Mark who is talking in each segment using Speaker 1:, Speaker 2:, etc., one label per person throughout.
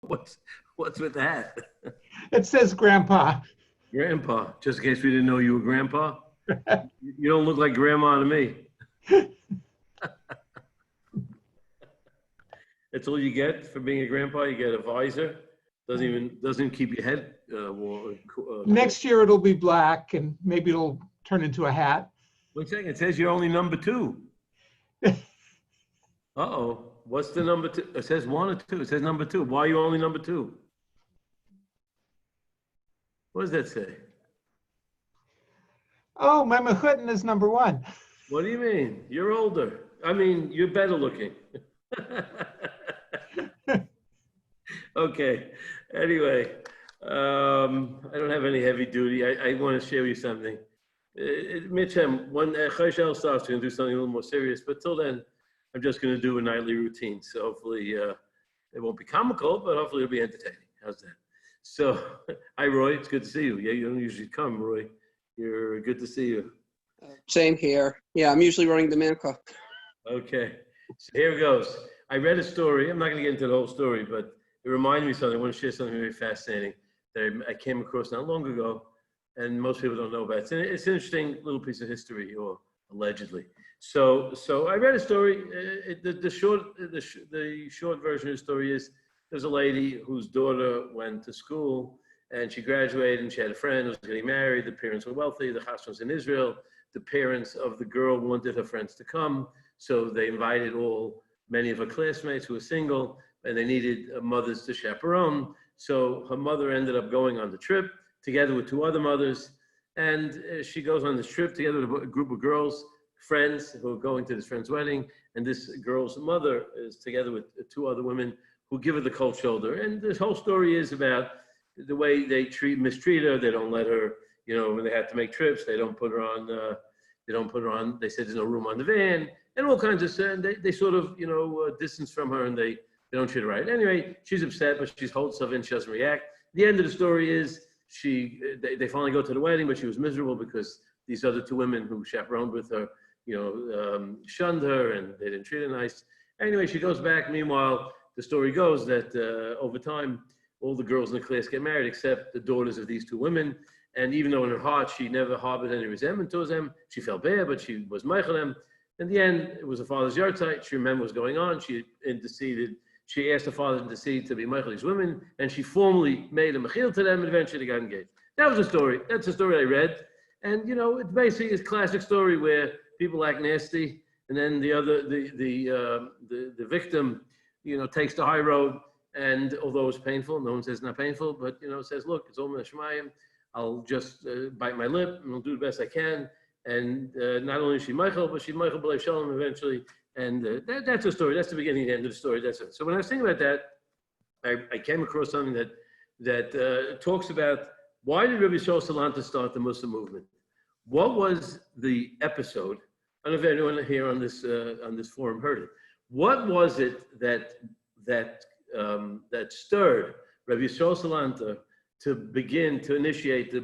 Speaker 1: What's with that?
Speaker 2: It says grandpa.
Speaker 1: Grandpa, just in case we didn't know you were grandpa. You don't look like grandma to me. That's all you get for being a grandpa. You get a visor. Doesn't keep your head warm.
Speaker 2: Next year it'll be black and maybe it'll turn into a hat.
Speaker 1: 1 second. It says you're only number 2. Uh-oh. What's the number 2? It says 1 or 2. It says number 2. Why are you only number 2? What does that say?
Speaker 2: Oh, my mechutin is number 1.
Speaker 1: What do you mean? You're older. I mean, you're better looking. Okay. Anyway, I don't have any heavy duty. I want to share with you something. Mitchem, when Chayshel starts, we're going to do something a little more serious. But till then, I'm just going to do a nightly routine. So hopefully it won't be comical, but hopefully it'll be entertaining. How's that? So, hi, Roy. It's good to see you. Yeah, you don't usually come, Roy. You're good to see you.
Speaker 3: Same here. Yeah, I'm usually running the mincha.
Speaker 1: Okay. So here it goes. I read a story. I'm not going to get into the whole story, but it reminded me of something. I want to share something very fascinating that I came across not long ago, and most people don't know about it. It's an interesting little piece of history, or allegedly. So I read a story. The short version of the story is there's a lady whose daughter went to school and she graduated and she had a friend who was getting married. The parents were wealthy. The house was in Israel. The parents of the girl wanted her friends to come. So they invited many of her classmates who were single, and they needed mothers to chaperone. So her mother ended up going on the trip together with 2 other mothers. And she goes on this trip together with a group of girls, friends who are going to this friend's wedding. And this girl's mother is together with 2 other women who give her the cold shoulder. And this whole story is about the way they mistreat her. They don't let her, when they have to make trips, they don't put her on, they said there's no room on the van, and all kinds of stuff. And they sort of, distance from her, and they don't treat her right. Anyway, she's upset, but she holds herself in, she doesn't react. The end of the story is they finally go to the wedding, but she was miserable because these other 2 women who chaperoned with her, shunned her, and they didn't treat her nice. Anyway, she goes back. Meanwhile, the story goes that over time, all the girls in the class get married except the daughters of these 2 women. And even though in her heart, she never harbored any resentment towards them, she felt bad, but she was meichel them. In the end, it was her father's yahrzeit. She remembered what was going on. She asked her father to intercede to be meichel these women, and she formally made a mechil to them, and eventually they got engaged. That was the story. That's the story I read. And, it's basically a classic story where people act nasty, and then the victim, takes the high road. And although it's painful, no one says it's not painful, but, says, look, it's all min Hashemayim. I'll just bite my lip and I'll do the best I can. And not only is she meichel, but she's meichel b'leiv shalom eventually. And that's the story. That's the beginning and the end of the story. That's it. So when I was thinking about that, I came across something that talks about why did Rabbi Yisrael Salanta start the Muslim movement? What was the episode? I don't know if anyone here on this forum heard it. What was it that stirred Rabbi Yisrael Salanta to begin to initiate the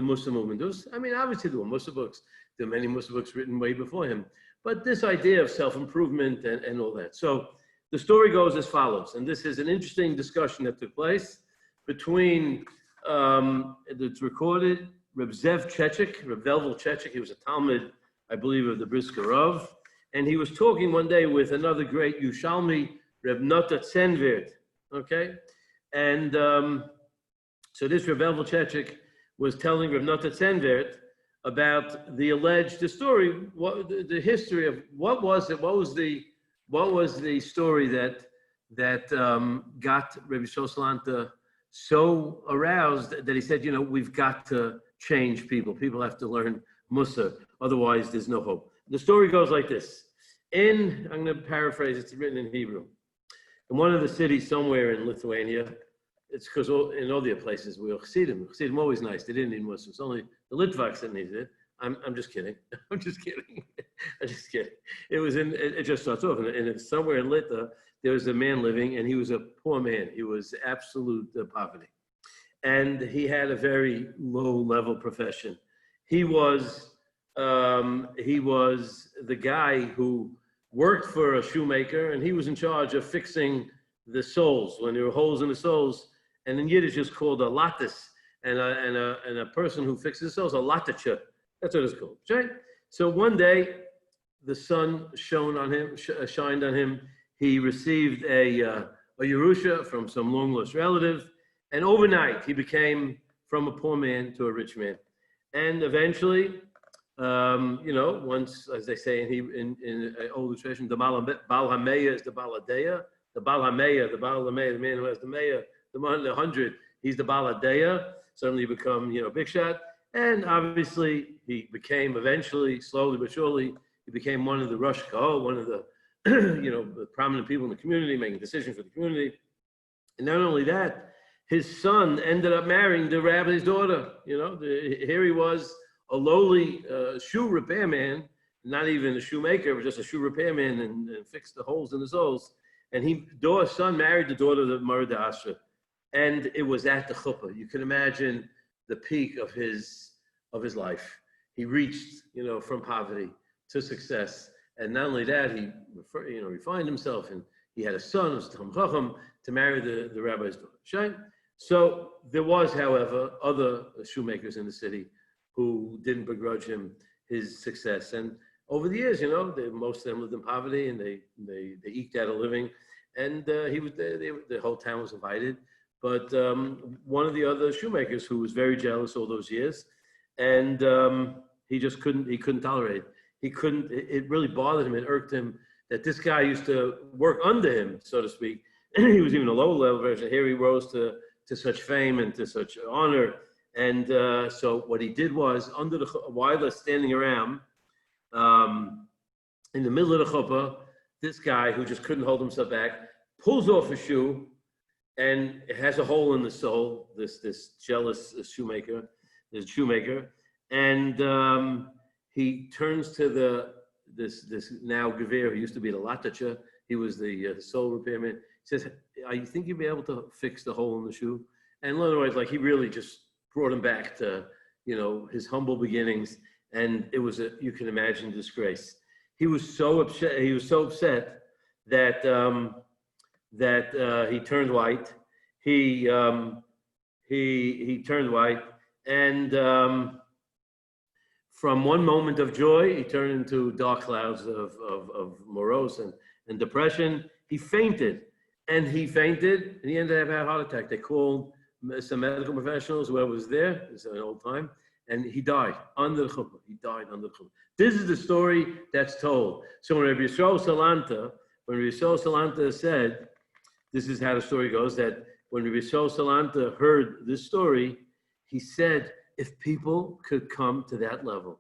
Speaker 1: Muslim movement? Obviously there were Muslim books. There were many Muslim books written way before him. But this idea of self-improvement and all that. So the story goes as follows, and this is an interesting discussion that took place between, it's recorded, Reb Zev Chechik, Reb Velvel Chechik. He was a Talmud, I believe, of the Brisker Rav. And he was talking one day with another great Yushalmi, Reb Nota Tzenvert, okay? And so this Reb Velvel Chechik was telling Reb Nota Tzenvert about the alleged, the story, the history of what was it, what was the story that got Rabbi Yisrael Salanta so aroused that he said, we've got to change people. People have to learn Mussar, otherwise there's no hope. The story goes like this. I'm going to paraphrase, it's written in Hebrew. In one of the cities somewhere in Lithuania, it's because in all the other places we were Chassidim. Chassidim always nice. They didn't need Mussar. It's only the Litvaks that needed it. I'm just kidding. I'm just kidding. It just starts off. And somewhere in Litva, there was a man living, and he was a poor man. He was absolute poverty. And he had a very low-level profession. He was the guy who worked for a shoemaker, and he was in charge of fixing the soles, when there were holes in the soles, and in Yiddish it's called a lattice, and a person who fixes the soles, a latticher. That's what it's called. Right? So one day, the sun shined on him. He received a Yerusha from some long-lost relative, and overnight he became from a poor man to a rich man. And eventually, once, as they say in old tradition, the Baal HaMeya is the Baal HaDeya. The Baal HaMeya, the man who has the Meya, the 100, he's the Baal HaDeya. Suddenly become, big shot. And obviously, he became eventually, slowly but surely, he became one of the Rosh Kahal, one of the, the prominent people in the community, making decisions for the community. And not only that, his son ended up marrying the rabbi's daughter. Here he was, a lowly shoe repairman, not even a shoemaker, but just a shoe repairman, and fixed the holes in the soles. And his son married the daughter of the Marad Asher. And it was at the chuppah. You can imagine the peak of his life. He reached, from poverty to success. And not only that, he refined himself, and he had a son who was Talmid Chacham to marry the rabbi's daughter. So there was, however, other shoemakers in the city who didn't begrudge him his success. And over the years, most of them lived in poverty, and they eked out a living. And the whole town was invited. But one of the other shoemakers who was very jealous all those years, and he couldn't tolerate it. It really bothered him, it irked him that this guy used to work under him, so to speak. He was even a low level version. Here he rose to such fame and to such honor. And so what he did was, while they're standing around, in the middle of the chuppah, this guy who just couldn't hold himself back pulls off a shoe, and it has a hole in the sole. This jealous shoemaker, and he turns to this now Gever, who used to be the Latacha. He was the sole repairman. He says, "I think you'll be able to fix the hole in the shoe." And in other words, he really just brought him back to his humble beginnings, and it was you can imagine, disgrace. He was so upset. He was so upset that he turned white. He turned white, and from one moment of joy, he turned into dark clouds of morose and depression. He fainted, and he ended up having a heart attack. They called some medical professionals, whoever was there. It's an old time. And he died under the chuppah. This is the story that's told. So when Rabbi Yisrael Salanta said, this is how the story goes, that when Rabbi Yisrael Salanta heard this story, he said, if people could come to that level,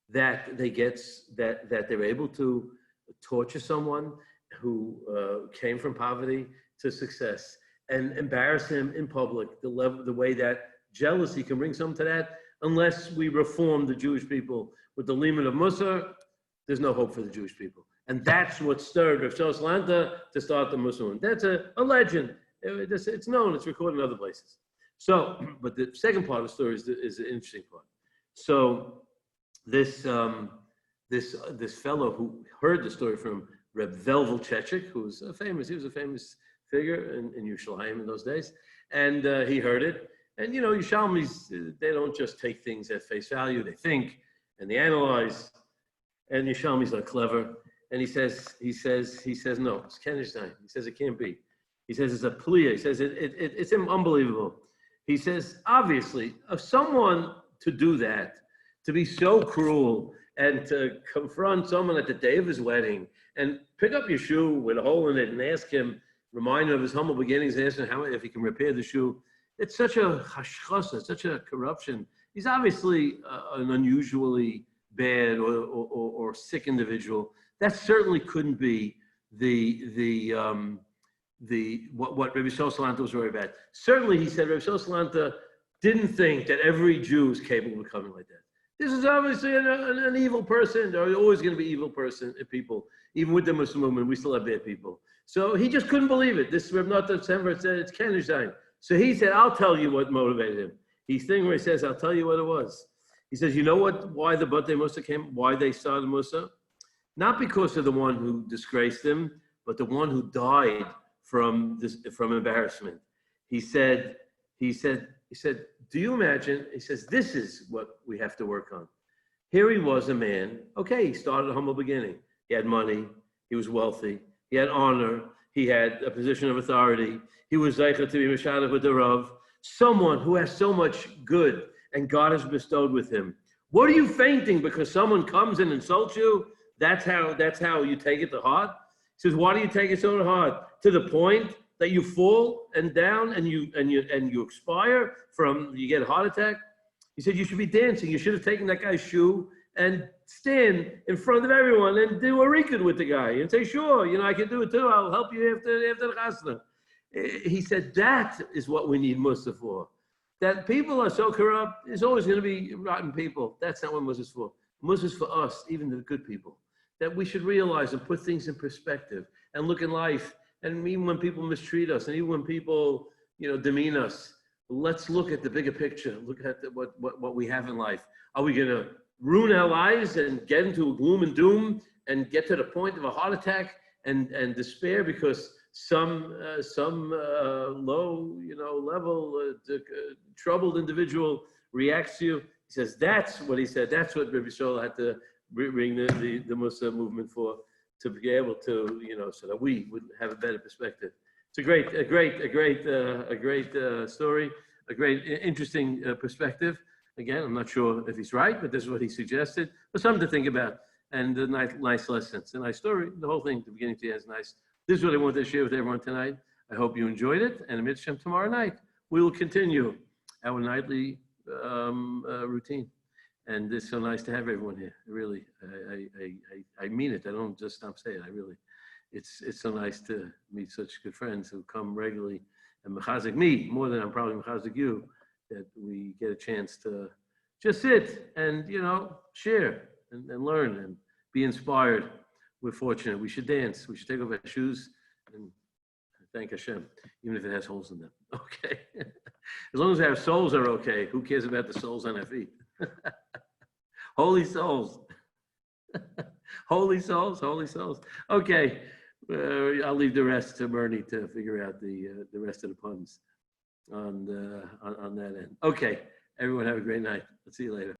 Speaker 1: that they're able to torture someone who came from poverty to success and embarrass him in public, the way that jealousy can bring someone to that, unless we reform the Jewish people with the limit of Musar, there's no hope for the Jewish people. And that's what stirred Rav Shlomo Salanta to start the Musar. That's a legend. It's known, it's recorded in other places. So, but the second part of the story is the interesting part. So this fellow who heard the story from Reb Velvel Chechik, he was a famous figure in Yerushalayim in those days, and he heard it. And Yerushalmis, they don't just take things at face value. They think and they analyze. And Yerushalmis are clever. And he says no, it's Kenishstein. He says it can't be. He says it's a plia. He says it's unbelievable. He says, obviously, of someone to do that, to be so cruel and to confront someone at the day of his wedding and pick up your shoe with a hole in it and ask him, remind him of his humble beginnings, and ask him if he can repair the shoe. It's such a hashchasa, such a corruption. He's obviously an unusually bad or sick individual. That certainly couldn't be what Rabbi Shlomo Salanta was worried about. Certainly, he said Rabbi Shlomo Salanta didn't think that every Jew is capable of becoming like that. This is obviously an evil person. There are always going to be evil people. Even with the Muslim movement, we still have bad people. So he just couldn't believe it. This Reb Natan Semver said it's Kenishstein. So he said, I'll tell you what motivated him. He's thinking where he says, I'll tell you what it was. He says, you know why the Batei Musa came, why they started Musa? Not because of the one who disgraced him, but the one who died from embarrassment. He said, do you imagine? He says, this is what we have to work on. Here he was, a man. Okay, he started a humble beginning. He had money. He was wealthy. He had honor. He had a position of authority. He was zeicha to be mishadach with the Rav. Someone who has so much good and God has bestowed with him. What are you fainting because someone comes and insults you? That's how you take it to heart. He says, why do you take it so to heart? To the point that you fall and down and you expire you get a heart attack. He said, you should be dancing. You should have taken that guy's shoe and stand in front of everyone and do a rikud with the guy and say, sure, I can do it too. I'll help you after the chasna. He said, that is what we need Musa for. That people are so corrupt, there's always going to be rotten people. That's not what Musa is for. Musa is for us, even the good people. That we should realize and put things in perspective and look in life. And even when people mistreat us and even when people, demean us, let's look at the bigger picture. Look at what we have in life. Are we going to ruin our lives and get into gloom and doom and get to the point of a heart attack and despair because some low, level, troubled individual reacts to you? He says, that's what he said. That's what Rabbi Shaul had to bring the Musa movement for, to be able to, so that we would have a better perspective. It's a great story, a great interesting perspective. Again, I'm not sure if he's right, but this is what he suggested. But something to think about, and a nice lesson. It's a nice story. The whole thing, the beginning to the end, is nice. This is what I wanted to share with everyone tonight. I hope you enjoyed it. And amidst Shem, tomorrow night, we will continue our nightly routine. And it's so nice to have everyone here. Really, I mean it. I don't just stop saying it. It's so nice to meet such good friends who come regularly and mechazik me more than I'm probably mechazik you. That we get a chance to just sit and share and learn and be inspired. We're fortunate. We should dance. We should take off our shoes and thank Hashem, even if it has holes in them. Okay. As long as our souls are okay, who cares about the souls on our feet? Holy souls. Holy souls, holy souls. Okay. I'll leave the rest to Bernie to figure out the rest of the puns on that end. Okay. Everyone have a great night. I'll see you later.